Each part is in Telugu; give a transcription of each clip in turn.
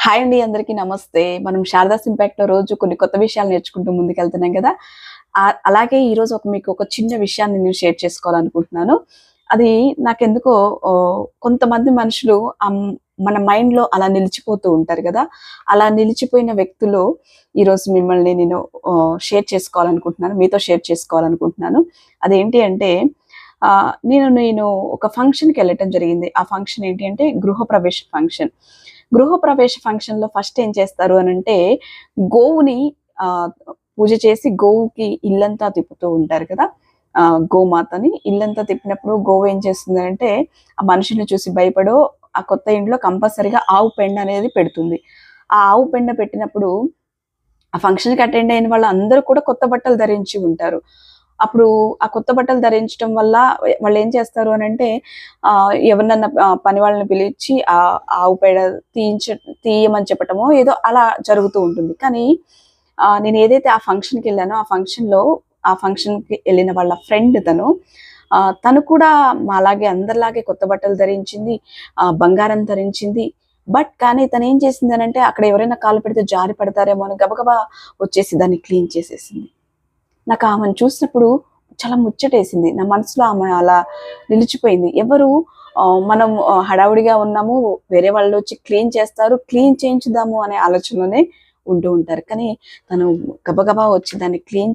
హాయ్ అండి, అందరికీ నమస్తే. మనం శారదాస్ ఇంపాక్ట్‌లో రోజు కొన్ని కొత్త విషయాలు నేర్చుకుంటూ ముందుకెళ్తున్నాం గదా! అలాగే ఈరోజు మీకు ఒక చిన్న విషయాన్ని నేను షేర్ చేసుకోవాలనుకుంటున్నాను. అది నాకెందుకో కొంతమంది మనుషులు మన మైండ్‌లో అలా నిలిచిపోతూ ఉంటారు గదా! అలా నిలిచిపోయిన వ్యక్తులు ఈరోజు మిమ్మల్ని నేను షేర్ చేసుకోవాలనుకుంటున్నాను. మీతో షేర్ చేసుకోవాలనుకుంటున్నాను. అదేంటి అంటే నేను ఒక ఫంక్షన్‌కెళ్ళటం జరిగింది. ఆ ఫంక్షన్ ఏంటి అంటే గృహప్రవేశ ఫంక్షన్. గృహప్రవేశ ఫంక్షన్‌లో ఫస్ట్ ఏం చేస్తారు అనంటే, గోవుని పూజ చేసి గోవుకి ఇల్లంతా తిప్పుతూ ఉంటారు కదా! గోమాతని ఇల్లంతా తిప్పినప్పుడు గోవు ఏం చేస్తుందంటే, ఆ మనిషిని చూసి భయపడో ఆ కొత్త ఇంట్లో కంపల్సరీగా ఆవు పెండ అనేది పెడుతుంది. ఆ ఆవు పెండ పెట్టినప్పుడు ఆ ఫంక్షన్‌కి అటెండ్ అయిన వాళ్ళందరూ కూడా కొత్త బట్టలు ధరించి ఉంటారు. అప్పుడు ఆ కొత్త బట్టలు ధరించడం వల్ల వాళ్ళేం చేస్తారు అనంటే ఎవరినన్నా పని వాళ్ళని పిలిచి ఆవు పేడ తీయమని చెప్పటమో ఏదో అలా జరుగుతూ ఉంటుంది. కానీ నేను ఏదైతే ఆ ఫంక్షన్‌కెళ్ళానో ఆ ఫంక్షన్‌కి ఎళ్ళిన వాళ్ళ ఫ్రెండ్ తను. తను కూడా మాలాగే అందరిలాగే కొత్త బట్టలు ధరించింది. బంగారం ధరించింది. కానీ తనేం చేసిందనంటే అక్కడ ఎవరైనా కాళ్ళు పెడితే జారి పడతారేమో అని గబగబా వచ్చేసి దాన్ని క్లీన్ చేసేసింది. నాకు ఆమెను చూసినప్పుడు చాలా ముచ్చటేసింది. నా మనసులో ఆమె అలా నిలిచిపోయింది. మనం హడావుడిగా ఉన్నాము. వేరే వాళ్ళొచ్చి క్లీన్ చేస్తారు. క్లీన్ చేయించుదాము అనే ఆలోచనలోనే ఉంటూ ఉంటారు. కానీ తను గబగబా వచ్చి దాన్ని క్లీన్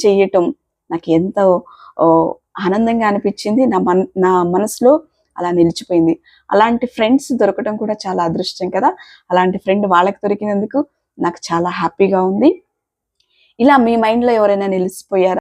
చేయటం నాకు ఎంతో ఆనందంగా అనిపించింది. నా మనసులో అలా నిలిచిపోయింది. అలాంటి ఫ్రెండ్స్ దొరకటం కూడా చాలా అదృష్టం కదా! అలాంటి ఫ్రెండ్ వాళ్ళకి దొరికినందుకు నాకు చాలా హ్యాపీగా ఉంది. ఇలా మీ మైండ్‌లో ఎవరైనా నిలిచిపోయారా?